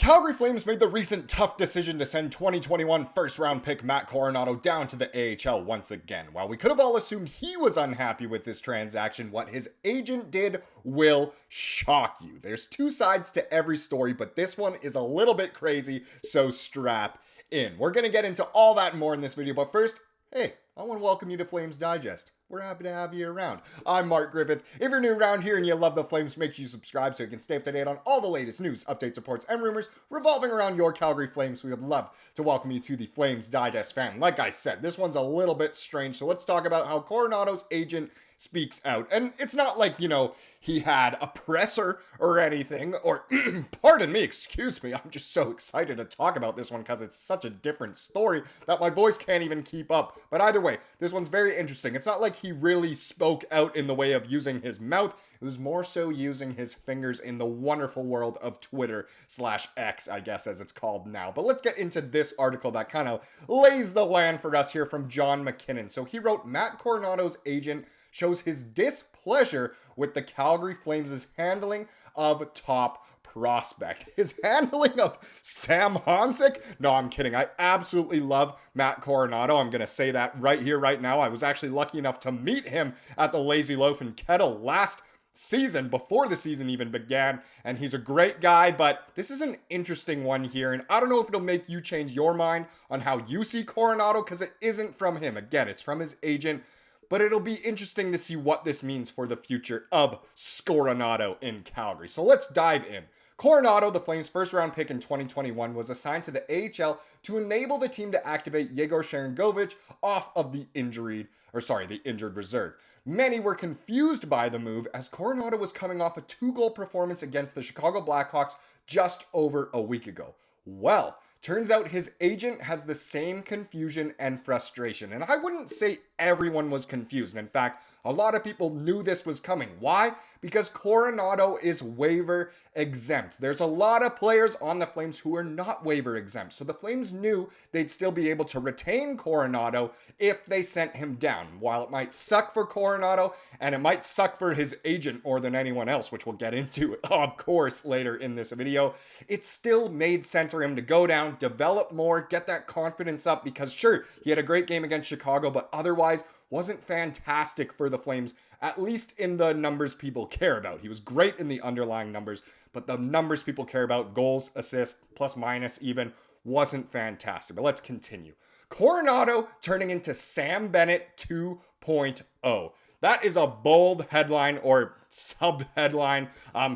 Calgary Flames made the recent tough decision to send 2021 first-round pick Matt Coronato down to the AHL once again. While we could have all assumed he was unhappy with this transaction, what his agent did will shock you. There's two sides to every story, but this one is a little bit crazy, so strap in. We're going to get into all that and more in this video, but first, hey, I want to welcome you to Flames Digest. We're happy to have you around. I'm Mark Griffith. If you're new around here and you love the Flames, make sure you subscribe so you can stay up to date on all the latest news, updates, reports, and rumors revolving around your Calgary Flames. We would love to welcome you to the Flames Digest fam. Like I said, this one's a little bit strange, so let's talk about how Coronato's agent speaks out. And it's not like, he had a presser or anything, or pardon me, excuse me, I'm just so excited to talk about this one because it's such a different story that my voice can't even keep up. But either way, this one's very interesting. It's not like he really spoke out in the way of using his mouth. It was more so using his fingers in the wonderful world of Twitter/X, I guess as it's called now. But let's get into this article that kind of lays the land for us here from John McKinnon. So he wrote, Matt Coronato's agent shows his displeasure with the Calgary Flames' handling of top prospect. His handling of Sam Honsick? No, I'm kidding. I absolutely love Matt Coronato. I'm going to say that right here, right now. I was actually lucky enough to meet him at the Lazy Loaf and Kettle last season, before the season even began, and he's a great guy, but this is an interesting one here, and I don't know if it'll make you change your mind on how you see Coronato, because it isn't from him. Again, it's from his agent. But it'll be interesting to see what this means for the future of Coronato in Calgary. So let's dive in. Coronato, the Flames' first-round pick in 2021, was assigned to the AHL to enable the team to activate Yegor Sharangovich off of the injured reserve. Many were confused by the move as Coronato was coming off a 2-goal performance against the Chicago Blackhawks just over a week ago. Well, turns out his agent has the same confusion and frustration. And I wouldn't say everyone was confused. In fact, a lot of people knew this was coming. Why? Because Coronato is waiver exempt. There's a lot of players on the Flames who are not waiver exempt. So the Flames knew they'd still be able to retain Coronato if they sent him down. While it might suck for Coronato and it might suck for his agent more than anyone else, which we'll get into, of course, later in this video, it still made sense for him to go down, develop more, get that confidence up, because sure, he had a great game against Chicago, but otherwise wasn't fantastic for the Flames, at least in the numbers people care about. He was great in the underlying numbers, but the numbers people care about, goals, assists, plus minus even, wasn't fantastic. But let's continue. Coronato turning into Sam Bennett 2.0. That is a bold headline or sub-headline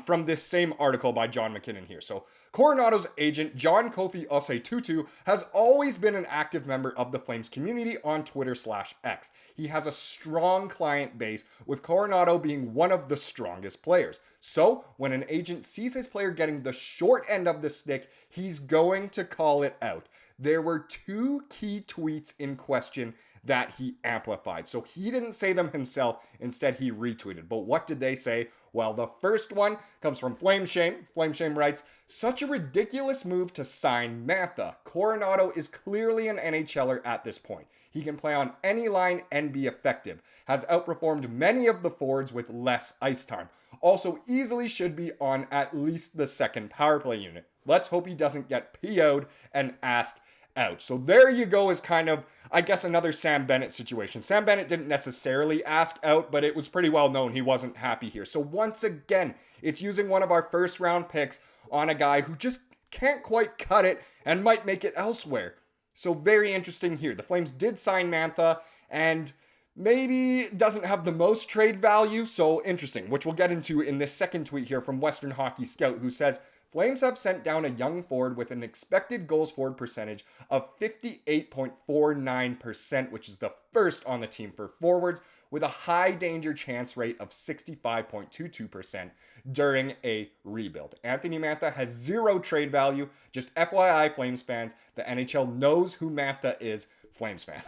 from this same article by John McKinnon here. So Coronato's agent, John Kofi Osei-Tutu, has always been an active member of the Flames community on Twitter/X. He has a strong client base, with Coronato being one of the strongest players. So when an agent sees his player getting the short end of the stick, he's going to call it out. There were two key tweets in question that he amplified. So he didn't say them himself. Instead, he retweeted. But what did they say? Well, the first one comes from Flame Shame. Flame Shame writes, such a ridiculous move to sign Mantha. Coronato is clearly an NHLer at this point. He can play on any line and be effective. Has outperformed many of the forwards with less ice time. Also easily should be on at least the second power play unit. Let's hope he doesn't get PO'd and asked out. So there you go, is kind of, I guess, another Sam Bennett situation. Sam Bennett didn't necessarily ask out, but it was pretty well known he wasn't happy here. So once again, it's using one of our first round picks on a guy who just can't quite cut it and might make it elsewhere. So very interesting here. The Flames did sign Mantha, and maybe doesn't have the most trade value, so interesting, which we'll get into in this second tweet here from Western Hockey Scout, who says, Flames have sent down a young forward with an expected goals forward percentage of 58.49%, which is the first on the team for forwards, with a high danger chance rate of 65.22% during a rebuild. Anthony Mantha has zero trade value. Just FYI, Flames fans, the NHL knows who Mantha is, Flames fans.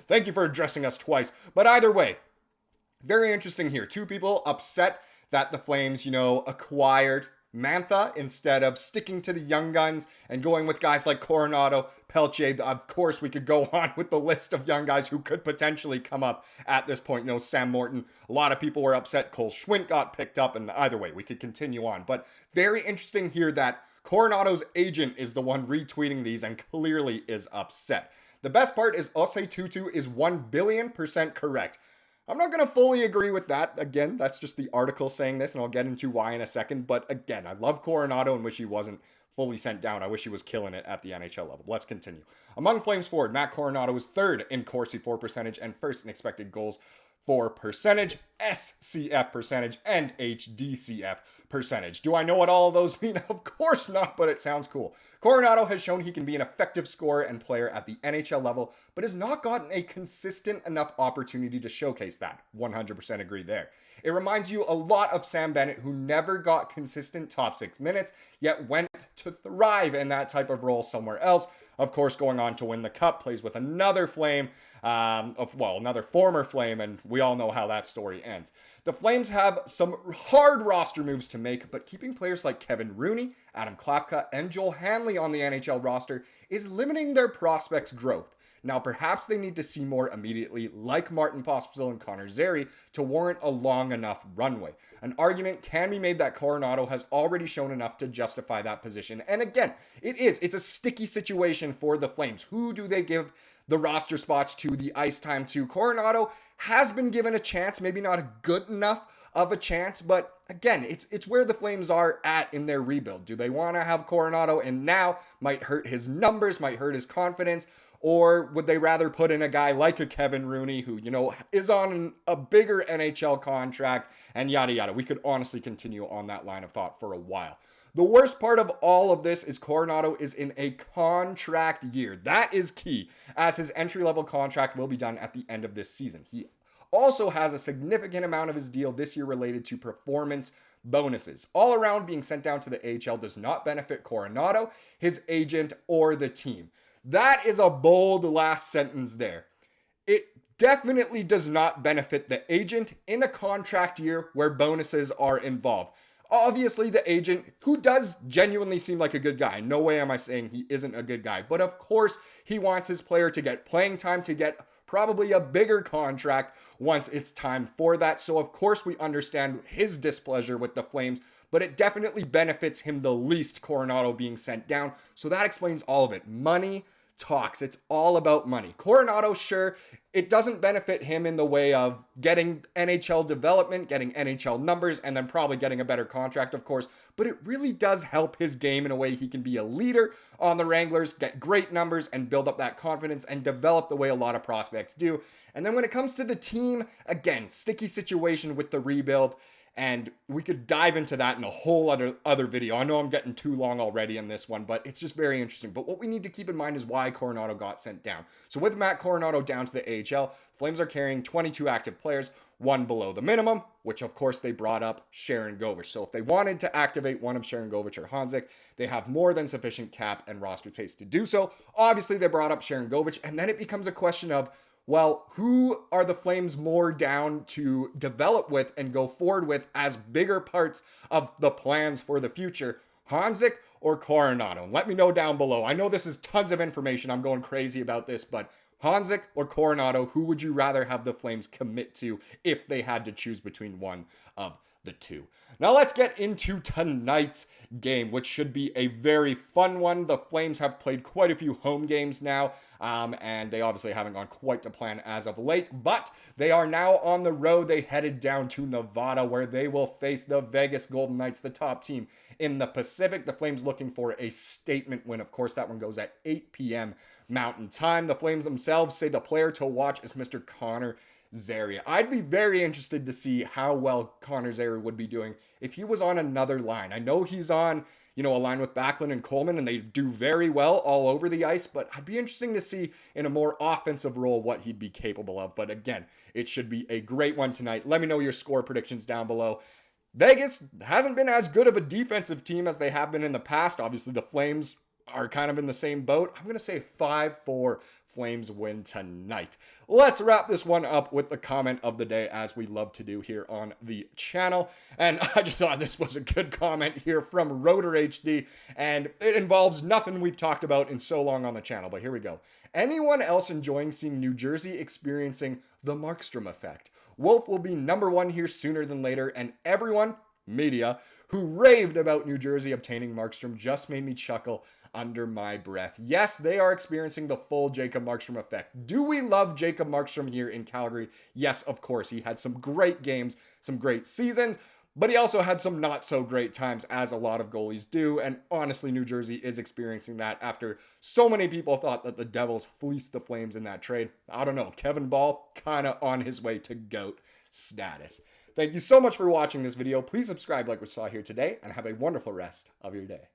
Thank you for addressing us twice. But either way, very interesting here. Two people upset that the Flames, acquired Mantha instead of sticking to the young guns and going with guys like Coronato, Pelche. Of course, we could go on with the list of young guys who could potentially come up at this point. Sam Morton. A lot of people were upset Cole Schwint got picked up, and either way, we could continue on. But very interesting here that Coronato's agent is the one retweeting these and clearly is upset. The best part is Osei Tutu is 1,000,000,000% correct. I'm not going to fully agree with that. Again, that's just the article saying this, and I'll get into why in a second. But again, I love Coronato and wish he wasn't fully sent down. I wish he was killing it at the NHL level. Let's continue. Among Flames forward, Matt Coronato was third in Corsi for percentage and first in expected goals for percentage, SCF percentage, and HDCF percentage. Do I know what all of those mean? Of course not, but it sounds cool. Coronato has shown he can be an effective scorer and player at the NHL level, but has not gotten a consistent enough opportunity to showcase that. 100% agree there. It reminds you a lot of Sam Bennett, who never got consistent top 6 minutes, yet went to thrive in that type of role somewhere else. Of course, going on to win the cup, plays with another Flame, another former Flame, and we all know how that story ends. The Flames have some hard roster moves to make, but keeping players like Kevin Rooney, Adam Klapka, and Joel Hanley on the NHL roster is limiting their prospects' growth. Now, perhaps they need to see more immediately, like Martin Pospisil and Connor Zary, to warrant a long enough runway. An argument can be made that Coronato has already shown enough to justify that position. And again, it's a sticky situation for the Flames. Who do they give the roster spots to, the ice time to? Coronato has been given a chance, maybe not a good enough of a chance, but again, it's where the Flames are at in their rebuild. Do they want to have Coronato in now? Might hurt his numbers, might hurt his confidence. Or would they rather put in a guy like a Kevin Rooney who, is on a bigger NHL contract and yada yada? We could honestly continue on that line of thought for a while. The worst part of all of this is Coronato is in a contract year. That is key, as his entry-level contract will be done at the end of this season. He also has a significant amount of his deal this year related to performance bonuses. All around, being sent down to the AHL does not benefit Coronato, his agent, or the team. That is a bold last sentence there. It definitely does not benefit the agent in a contract year where bonuses are involved. Obviously, the agent, who does genuinely seem like a good guy. No way am I saying he isn't a good guy. But of course, he wants his player to get playing time, to get probably a bigger contract once it's time for that. So of course, we understand his displeasure with the Flames, but it definitely benefits him the least, Coronato being sent down. So that explains all of it. Money talks. It's all about money. Coronato, sure, it doesn't benefit him in the way of getting NHL development, getting NHL numbers, and then probably getting a better contract, of course, but it really does help his game in a way he can be a leader on the Wranglers, get great numbers, and build up that confidence and develop the way a lot of prospects do. And then when it comes to the team, again, sticky situation with the rebuild. And we could dive into that in a whole other video. I know I'm getting too long already in this one, but it's just very interesting. But what we need to keep in mind is why Coronato got sent down. So with Matt Coronato down to the AHL, Flames are carrying 22 active players, one below the minimum, which of course they brought up Sharangovich. So if they wanted to activate one of Sharangovich or Hanzik, they have more than sufficient cap and roster space to do so. Obviously, they brought up Sharangovich, and then it becomes a question of, well, who are the Flames more down to develop with and go forward with as bigger parts of the plans for the future? Hanzik or Coronato? Let me know down below. I know this is tons of information. I'm going crazy about this, but Hanzik or Coronato, who would you rather have the Flames commit to if they had to choose between one of the two? Now let's get into tonight's game, which should be a very fun one. The Flames have played quite a few home games now, and they obviously haven't gone quite to plan as of late, but they are now on the road. They headed down to Nevada, where they will face the Vegas Golden Knights, the top team in the Pacific. The Flames looking for a statement win. Of course, that one goes at 8 p.m. Mountain Time. The Flames themselves say the player to watch is Mr. Connor Zary. I'd be very interested to see how well Connor Zary would be doing if he was on another line. I know he's on, a line with Backlund and Coleman, and they do very well all over the ice, but I'd be interesting to see in a more offensive role what he'd be capable of. But again, it should be a great one tonight. Let me know your score predictions down below. Vegas hasn't been as good of a defensive team as they have been in the past. Obviously, the Flames are kind of in the same boat. I'm going to say 5-4 Flames win tonight. Let's wrap this one up with the comment of the day, as we love to do here on the channel. And I just thought this was a good comment here from Rotor HD, and it involves nothing we've talked about in so long on the channel, but here we go. Anyone else enjoying seeing New Jersey experiencing the Markstrom effect? Wolf will be number one here sooner than later, and everyone, media, who raved about New Jersey obtaining Markstrom, just made me chuckle under my breath. Yes, they are experiencing the full Jacob Markstrom effect. Do we love Jacob Markstrom here in Calgary? Yes, of course. He had some great games, some great seasons, but he also had some not so great times, as a lot of goalies do. And honestly, New Jersey is experiencing that after so many people thought that the Devils fleeced the Flames in that trade. I don't know. Kevin Ball kind of on his way to GOAT status. Thank you so much for watching this video. Please subscribe like we saw here today, and have a wonderful rest of your day.